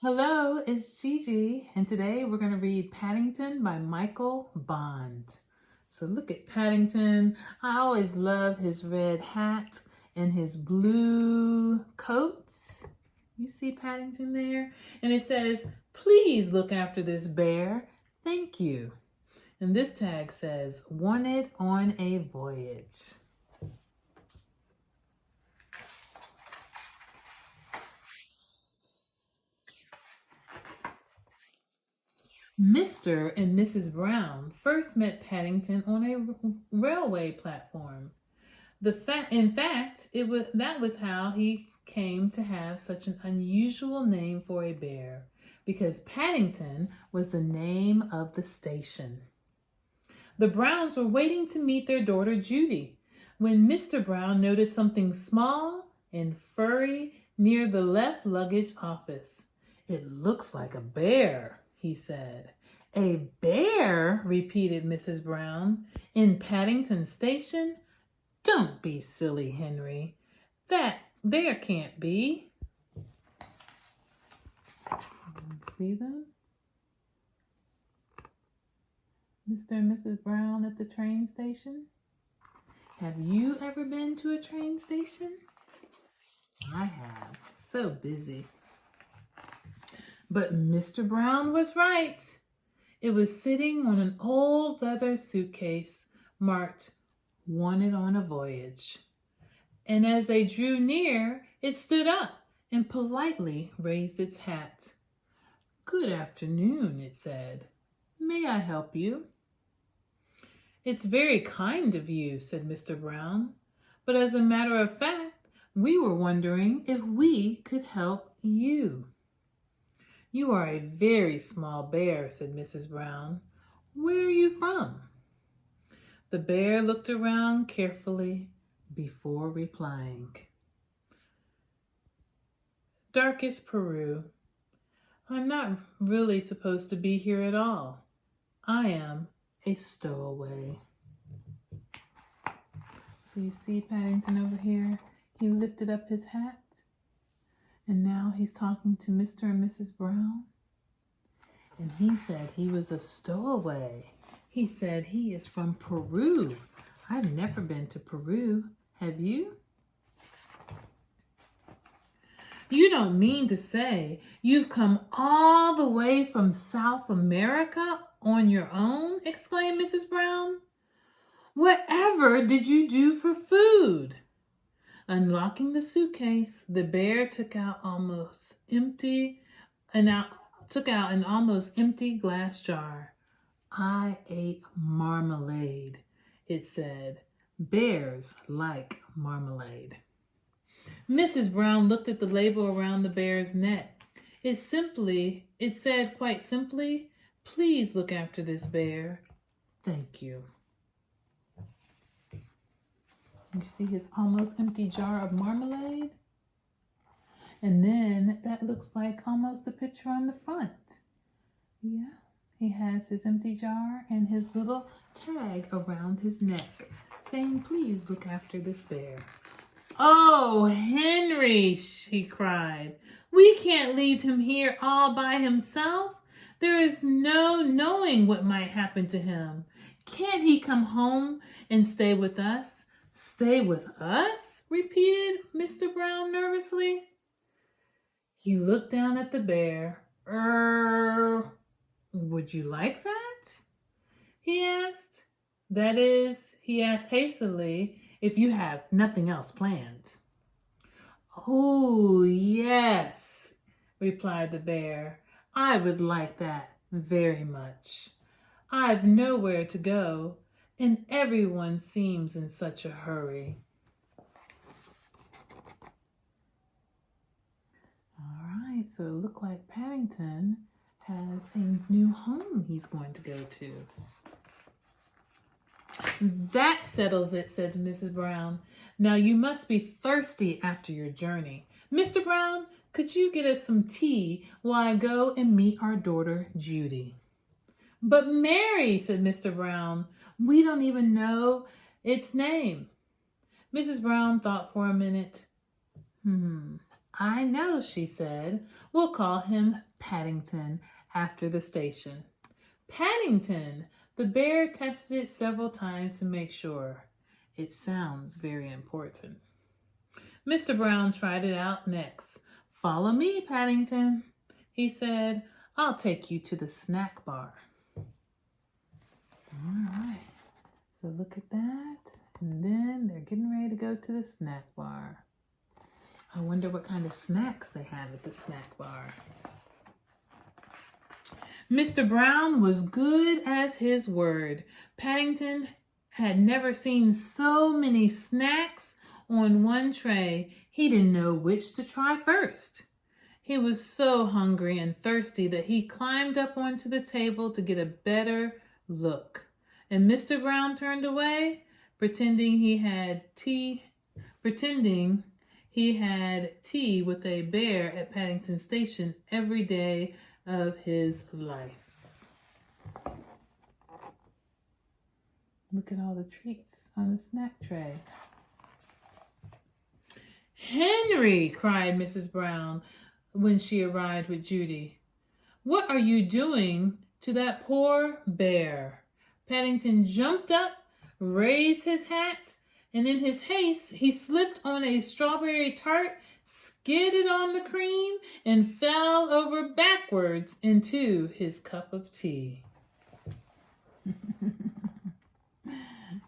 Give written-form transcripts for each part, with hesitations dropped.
Hello, it's Gigi, and today we're going to read Paddington by Michael Bond. So look at Paddington. I always love his red hat and his blue coats. You see Paddington there? And it says, "Please look after this bear. Thank you." And this tag says, "Wanted on a voyage." Mr. and Mrs. Brown first met Paddington on a railway platform. In fact, that was how he came to have such an unusual name for a bear, because Paddington was the name of the station. The Browns were waiting to meet their daughter Judy when Mr. Brown noticed something small and furry near the left luggage office. "It looks like a bear," he said. "A bear?" repeated Mrs. Brown. "In Paddington Station? Don't be silly, Henry. That there can't be." See them? Mr. and Mrs. Brown at the train station? Have you ever been to a train station? I have. So busy. But Mr. Brown was right. It was sitting on an old leather suitcase marked "Wanted on a Voyage." And as they drew near, it stood up and politely raised its hat. "Good afternoon," it said. "May I help you?" "It's very kind of you," said Mr. Brown. "But as a matter of fact, we were wondering if we could help you." "You are a very small bear," said Mrs. Brown. "Where are you from?" The bear looked around carefully before replying. "Darkest Peru. I'm not really supposed to be here at all. I am a stowaway." So you see Paddington over here? He lifted up his hat. And now he's talking to Mr. and Mrs. Brown. And he said he was a stowaway. He said he is from Peru. I've never been to Peru. Have you? "You don't mean to say you've come all the way from South America on your own?" exclaimed Mrs. Brown. "Whatever did you do for food?" Unlocking the suitcase, the bear took out an almost empty glass jar. "I ate marmalade," it said. "Bears like marmalade." Mrs. Brown looked at the label around the bear's neck. It said quite simply, "Please look after this bear. Thank you." You see his almost empty jar of marmalade? And then that looks like almost the picture on the front. Yeah, he has his empty jar and his little tag around his neck saying, "Please look after this bear." "Oh, Henry," she cried, "we can't leave him here all by himself. There is no knowing what might happen to him. Can't he come home and stay with us?" "Stay with us?" repeated Mr. Brown nervously. He looked down at the bear. Would you like that?" he asked. That is, he asked hastily, "if you have nothing else planned." "Oh, yes," replied the bear. "I would like that very much. I've nowhere to go, and everyone seems in such a hurry." All right, so it looks like Paddington has a new home he's going to go to. "That settles it," said Mrs. Brown. "Now you must be thirsty after your journey. Mr. Brown, could you get us some tea while I go and meet our daughter Judy?" "But Mary," said Mr. Brown, "we don't even know its name." Mrs. Brown thought for a minute. I know, she said. We'll call him Paddington after the station. Paddington! The bear tested it several times to make sure. It sounds very important. Mr. Brown tried it out next. Follow me, Paddington, he said. I'll take you to the snack bar. All right. So look at that. And then they're getting ready to go to the snack bar. I wonder what kind of snacks they have at the snack bar. Mr. Brown was good as his word. Paddington had never seen so many snacks on one tray. He didn't know which to try first. He was so hungry and thirsty that he climbed up onto the table to get a better look. And Mr. Brown turned away, pretending he had tea with a bear at Paddington Station every day of his life. Look at all the treats on the snack tray. Henry, cried Mrs. Brown when she arrived with Judy. What are you doing to that poor bear? Paddington jumped up, raised his hat, and in his haste he slipped on a strawberry tart, skidded on the cream, and fell over backwards into his cup of tea.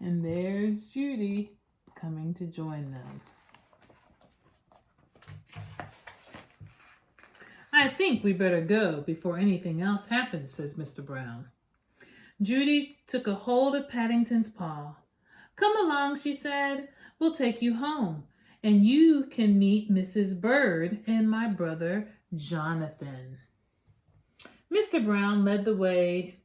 And there's Judy coming to join them. I think we better go before anything else happens, says Mr. Brown. Judy took a hold of Paddington's paw. Come along, she said. We'll take you home, and you can meet Mrs. Bird and my brother Jonathan. Mr. Brown led the way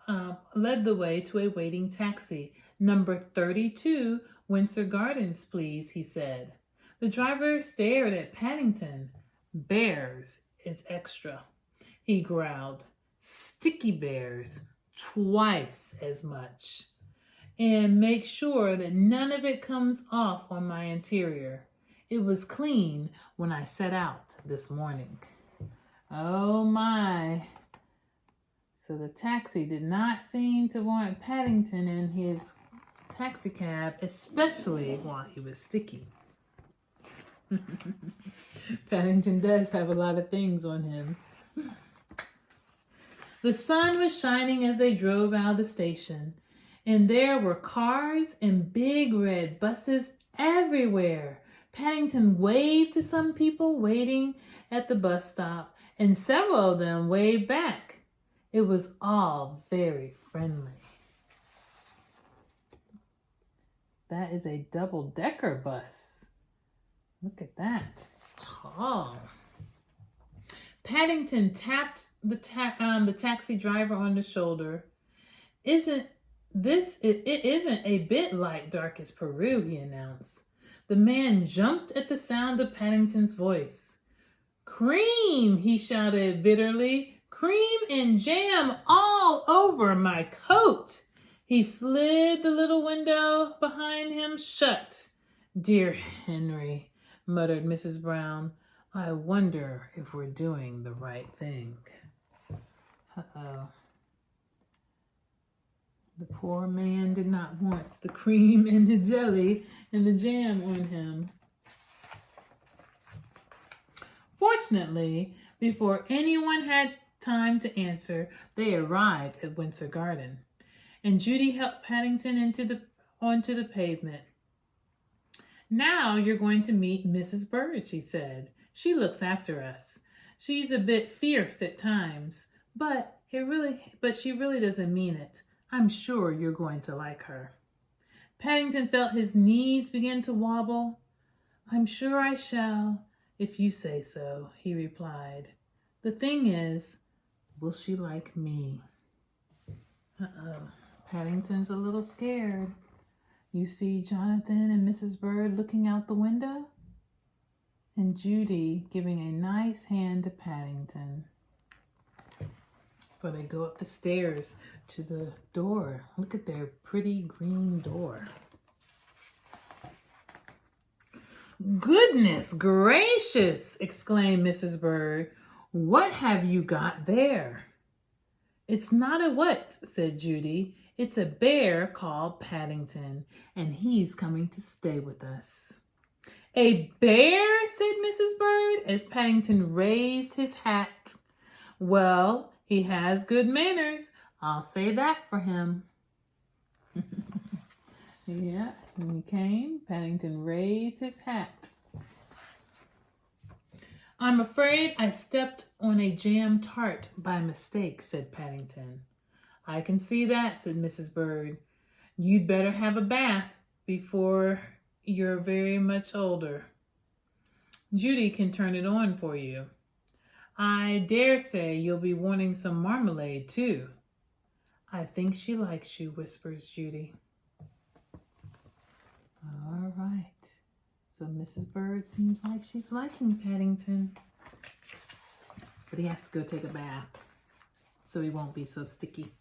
to a waiting taxi. Number 32, Windsor Gardens, please, he said. The driver stared at Paddington. Bears is extra, he growled. Sticky bears, twice as much. And make sure that none of it comes off on my interior. It was clean when I set out this morning. Oh my. So the taxi did not seem to want Paddington in his taxi cab, especially while he was sticky. Paddington does have a lot of things on him. The sun was shining as they drove out of the station, and there were cars and big red buses everywhere. Paddington waved to some people waiting at the bus stop, and several of them waved back. It was all very friendly. That is a double-decker bus. Look at that. It's tall. Paddington tapped the taxi driver on the shoulder. It isn't a bit like Darkest Peru, he announced. The man jumped at the sound of Paddington's voice. Cream, he shouted bitterly. Cream and jam all over my coat. He slid the little window behind him shut. Dear Henry, muttered Mrs. Brown, I wonder if we're doing the right thing. Uh-oh. The poor man did not want the cream and the jelly and the jam on him. Fortunately, before anyone had time to answer, they arrived at Windsor Garden, and Judy helped Paddington onto the pavement. Now you're going to meet Mrs. Bird, she said. She looks after us. She's a bit fierce at times, but she really doesn't mean it. I'm sure you're going to like her. Paddington felt his knees begin to wobble. I'm sure I shall, if you say so, he replied. The thing is, will she like me? Uh-oh. Paddington's a little scared. You see Jonathan and Mrs. Bird looking out the window? And Judy giving a nice hand to Paddington. Before they go up the stairs to the door. Look at their pretty green door. "Goodness gracious!" exclaimed Mrs. Bird. "What have you got there?" "It's not a what," said Judy. "It's a bear called Paddington, and he's coming to stay with us." "A bear?" said Mrs. Bird as Paddington raised his hat. "Well, he has good manners. I'll say that for him." Yeah, when he came, Paddington raised his hat. "I'm afraid I stepped on a jam tart by mistake," said Paddington. "I can see that," said Mrs. Bird. "You'd better have a bath before you're very much older. Judy can turn it on for you. I dare say you'll be wanting some marmalade, too." "I think she likes you," whispers Judy. All right. So Mrs. Bird seems like she's liking Paddington. But he has to go take a bath so he won't be so sticky.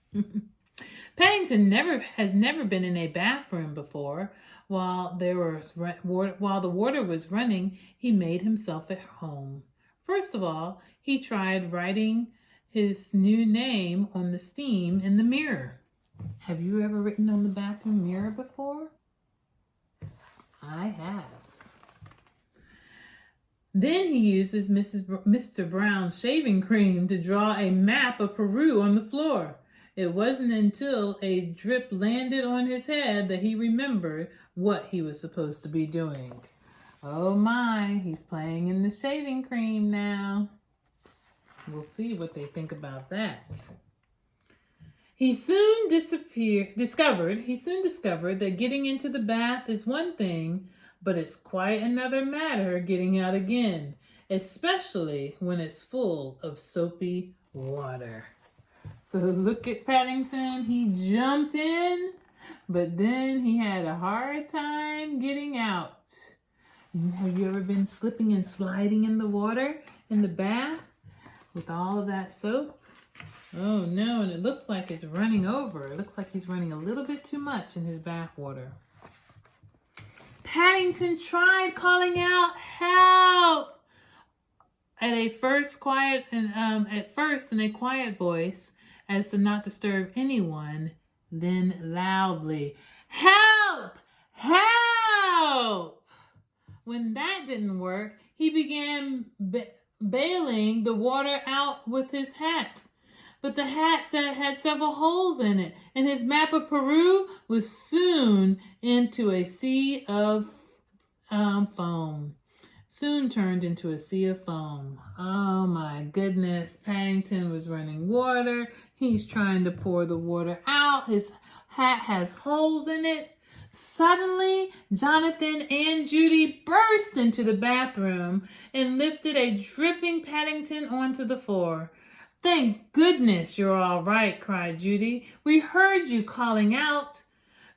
Paddington has never been in a bathroom before. While the water was running, he made himself at home. First of all, he tried writing his new name on the steam in the mirror. Have you ever written on the bathroom mirror before? I have. Then he uses Mr. Brown's shaving cream to draw a map of Peru on the floor. It wasn't until a drip landed on his head that he remembered what he was supposed to be doing. Oh my, he's playing in the shaving cream now. We'll see what they think about that. He soon discovered that getting into the bath is one thing, but it's quite another matter getting out again, especially when it's full of soapy water. So look at Paddington. He jumped in, but then he had a hard time getting out. Have you ever been slipping and sliding in the water in the bath with all of that soap? Oh no, and it looks like it's running over. It looks like he's running a little bit too much in his bath water. Paddington tried calling out help at first in a quiet voice as to not disturb anyone, then loudly, "Help! Help!" When that didn't work, he began bailing the water out with his hat. But the hat had several holes in it, and his map of Peru was soon into a sea of foam. Soon turned into a sea of foam. Oh my goodness, Paddington was running water. He's trying to pour the water out. His hat has holes in it. Suddenly, Jonathan and Judy burst into the bathroom and lifted a dripping Paddington onto the floor. "Thank goodness you're all right," cried Judy. "We heard you calling out."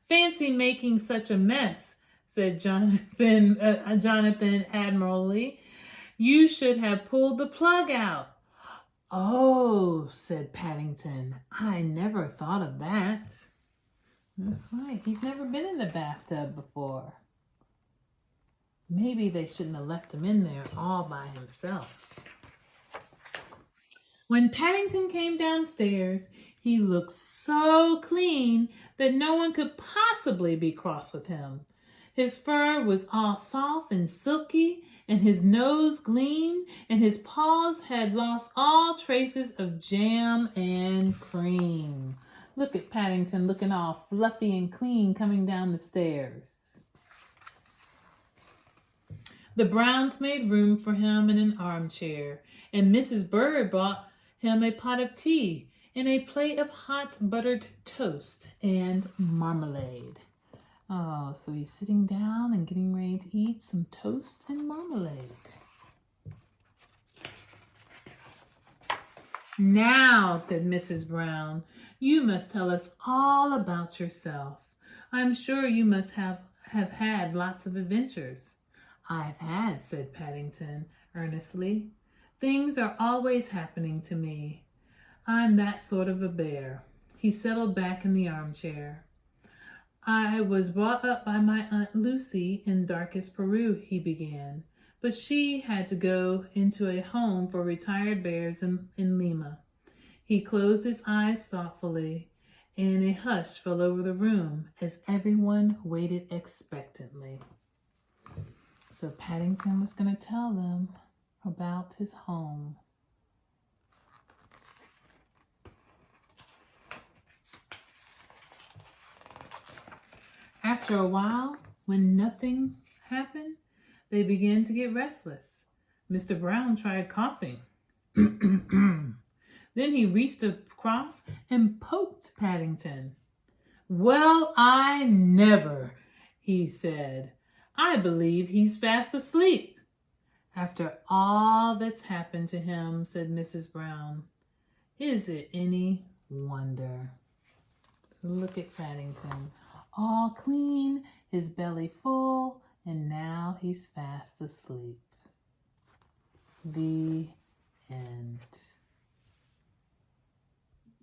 "Fancy making such a mess," said Jonathan admirably. "You should have pulled the plug out." "Oh," said Paddington, "I never thought of that." That's right. He's never been in the bathtub before. Maybe they shouldn't have left him in there all by himself. When Paddington came downstairs, he looked so clean that no one could possibly be cross with him. His fur was all soft and silky, and his nose gleamed, and his paws had lost all traces of jam and cream. Look at Paddington looking all fluffy and clean coming down the stairs. The Browns made room for him in an armchair, and Mrs. Bird brought him a pot of tea and a plate of hot buttered toast and marmalade. Oh, so he's sitting down and getting ready to eat some toast and marmalade. "Now," said Mrs. Brown, "you must tell us all about yourself. I'm sure you must have had lots of adventures." "I've had," said Paddington earnestly. "Things are always happening to me. I'm that sort of a bear." He settled back in the armchair. I was brought up by my Aunt Lucy in darkest Peru, he began, but she had to go into a home for retired bears in Lima. He closed his eyes thoughtfully, and a hush fell over the room as everyone waited expectantly. So Paddington was going to tell them about his home. After a while, when nothing happened, they began to get restless. Mr. Brown tried coughing. Then he reached across and poked Paddington. "Well, I never," he said. "I believe he's fast asleep." "After all that's happened to him," said Mrs. Brown. "Is it any wonder?" So look at Paddington. All clean, his belly full, and now he's fast asleep. The end.